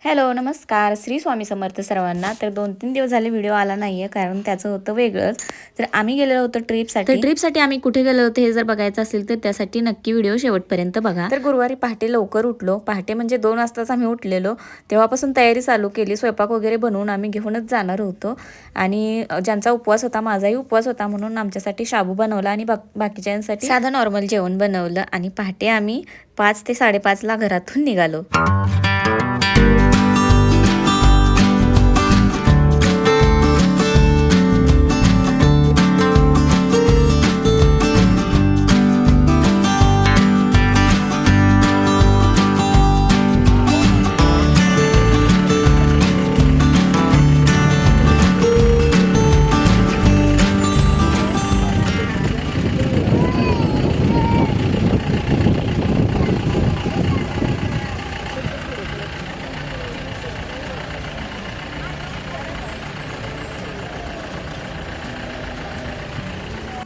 Hello नमस्कार, श्री स्वामी समर्थ सर्वांना। तर 2-3 दिवस झाले व्हिडिओ आला नाहीये कारण त्याचं होतं वेगळंच। तर आम्ही गेलेलो होतो ट्रिपसाठी आम्ही कुठे गेलो होतो हे जर बघायचं असेल तर त्यासाठी नक्की व्हिडिओ शेवटपर्यंत बघा। तर गुरुवारी पहाटे लवकर उठलो, पहाटे म्हणजे 2 वाजताच आम्ही उठलेलो। तेव्हापासून तयारी चालू केली, स्वयंपाक वगैरे बनवून आम्ही घेऊनच जाणार होतो। आणि ज्यांचा उपवास होता, माझाही उपवास होता, म्हणून आमच्यासाठी शाबू बनवला आणि बाकीच्यांसाठी साधं नॉर्मल जेवण बनवलं। आणि पहाटे आम्ही 5 ते 5:30 ला घरातून निघालो।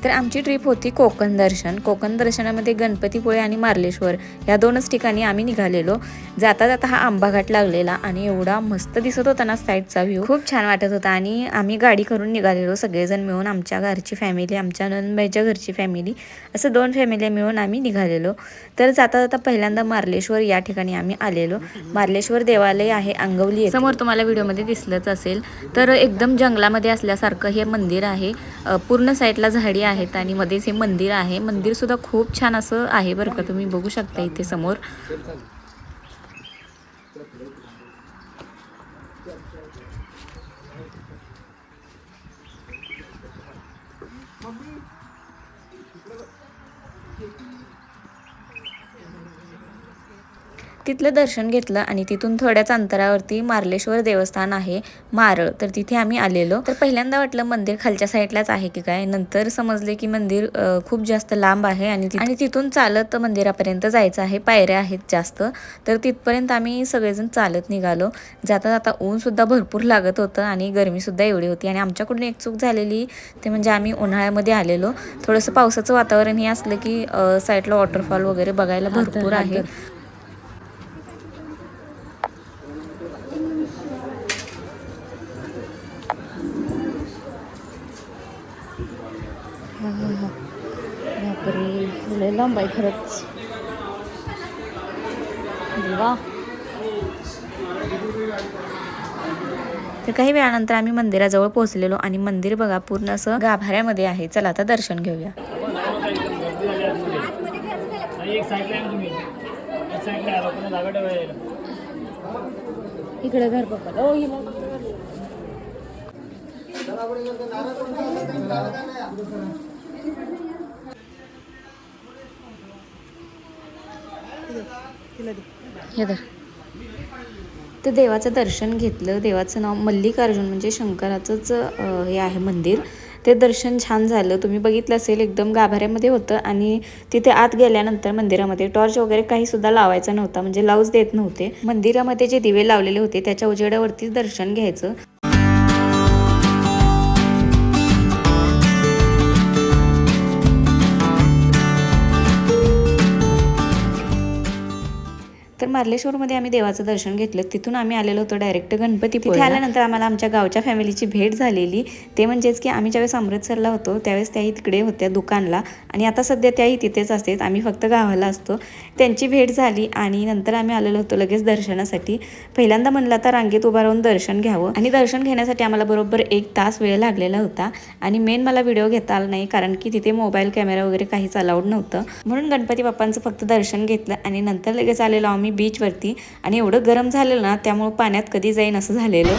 तर आमची ट्रिप होती कोकण दर्शन। कोकण दर्शनामध्ये गणपतीपुळे आणि मार्लेश्वर या 2च ठिकाणी आम्ही निघालेलो। जाता जाता हा आंबा घाट लागलेला आणि एवढा मस्त दिसत होता ना साईडचा व्ह्यू, खूप छान वाटत होता। आणि आम्ही गाडी करून निघालेलो सगळेजण मिळून, आमच्या घरची फॅमिली, आमच्या नंदबाईच्या घरची फॅमिली, असं 2 फॅमिली मिळून आम्ही निघालेलो। तर जाता जाता पहिल्यांदा मार्लेश्वर या ठिकाणी आम्ही आलेलो। मार्लेश्वर देवालय आहे अंगवली समोर, तुम्हाला व्हिडिओमध्ये दिसलंच असेल। तर एकदम जंगलामध्ये असल्यासारखं हे मंदिर आहे। पूर्ण साईडला झाडी आहेत आणि मध्येच हे मंदिर आहे। मंदिर सुद्धा खूप छान असं आहे बरं का, तुम्ही बघू शकता इथे समोर। तिथलं दर्शन घेतलं आणि तिथून थोड्याच अंतरावरती मार्लेश्वर देवस्थान आहे, मारळ। तर तिथे आम्ही आलेलो। तर पहिल्यांदा वाटलं मंदिर खालच्या साईडलाच आहे की काय, नंतर समजले की मंदिर खूप जास्त लांब आहे आणि तिथून चालत मंदिरापर्यंत जायचं आहे, पायऱ्या आहेत जास्त। तर तिथपर्यंत आम्ही सगळेजण चालत निघालो। जाता जाता ऊन सुद्धा भरपूर लागत होतं आणि गरमी सुद्धा एवढी होती। आणि आमच्याकडून एक चूक झालेली ते म्हणजे आम्ही उन्हाळ्यामध्ये आलेलो। थोडंसं पावसाचं वातावरण हे असलं की साईडला वॉटरफॉल वगैरे बघायला भरपूर आहे। बापरे, लय लांब आहे खरंच देवा। तर काही वेळानंतर आम्ही मंदिराजवळ पोहोचलेलो आणि मंदिर बघा पूर्ण असं गाभाऱ्यामध्ये आहे। चला आता दर्शन घेऊया। इकडे घर पप्पा ते देवाचं दर्शन घेतलं। देवाचं नाव मल्लिकार्जुन म्हणजे शंकराचंच हे आहे मंदिर। ते दर्शन छान झालं, तुम्ही बघितलं असेल, एकदम गाभाऱ्यामध्ये होतं। आणि तिथे आत गेल्यानंतर मंदिरामध्ये टॉर्च वगैरे काही सुद्धा लावायचा नव्हता, म्हणजे लावूच देत नव्हते। मंदिरामध्ये जे दिवे लावलेले होते त्याच्या उजेडावरतीच दर्शन घ्यायचं। तर मार्लेश्वरमध्ये आम्ही देवाचं दर्शन घेतलं। तिथून आम्ही आलेलो होतो डायरेक्ट गणपतीपुळे। तिथे आल्यानंतर आम्हाला आमच्या गावच्या फॅमिलीची भेट झालेली। ते म्हणजेच की आम्ही ज्यावेळेस अमृतसरला होतो त्यावेळेस त्याही तिकडे होत्या दुकानला आणि आता सध्या त्याही तिथेच असतात, आम्ही फक्त गावाला असतो। त्यांची भेट झाली आणि नंतर आम्ही आलेलो होतो लगेच दर्शनासाठी। पहिल्यांदा म्हणलं तर रांगेत उभा राहून दर्शन घ्यावं आणि दर्शन घेण्यासाठी आम्हाला बरोबर 1 तास वेळ लागलेला होता। आणि मेन मला व्हिडिओ घेता आला नाही कारण की तिथे मोबाईल कॅमेरा वगैरे काहीच अलाउड नव्हतं, म्हणून गणपती बाप्पांचं फक्त दर्शन घेतलं आणि नंतर लगेच आलेलो आम्ही बीच वरती। आणि एवढं गरम झालेलं ना त्यामुळे पाण्यात कधी जाईन असं झालेलं।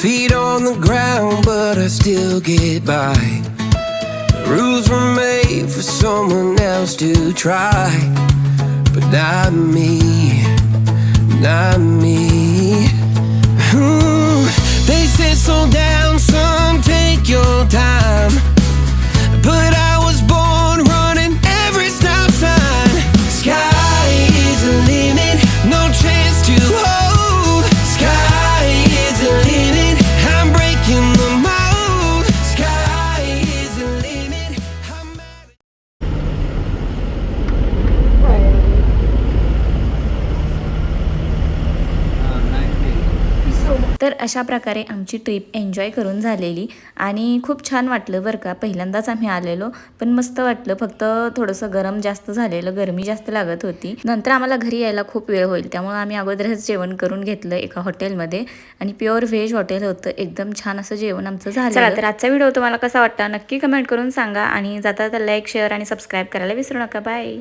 Feet on the ground, but I still get by. The rules were made for someone else to try, but not me, not me. They said slow down, son, take your time, but I was born running every stop sign. Sky is the limit, no chance to hold. Sky is the limit, I'm breaking the mold. Sky is the limit, I'm तर अशा प्रकारे आमची trip enjoy करून झालेली आणि खूप छान वाटलं बरं का. पहिल्यांदाच आम्ही आलेलो, पण मस्त वाटलं. फक्त थोडंसं गरम जास्त झालेलं, गरमी जास्त लागत होती. नंतर आम्हाला घरी यायला खूप वेळ होईल, त्यामुळे आम्ही अगोदरच जेवण करून घेतलं एका हॉटेलमध्ये आणि प्युअर व्हेज हॉटेल होतं. एकदम छान असं जेवण आमचं झालं. चला तर आजचा व्हिडिओ तुम्हाला कसा वाटला नक्की कमेंट करून सांगा आणि जाता जाता लाईक शेअर आणि सबस्क्राईब करायला विसरू नका. बाय.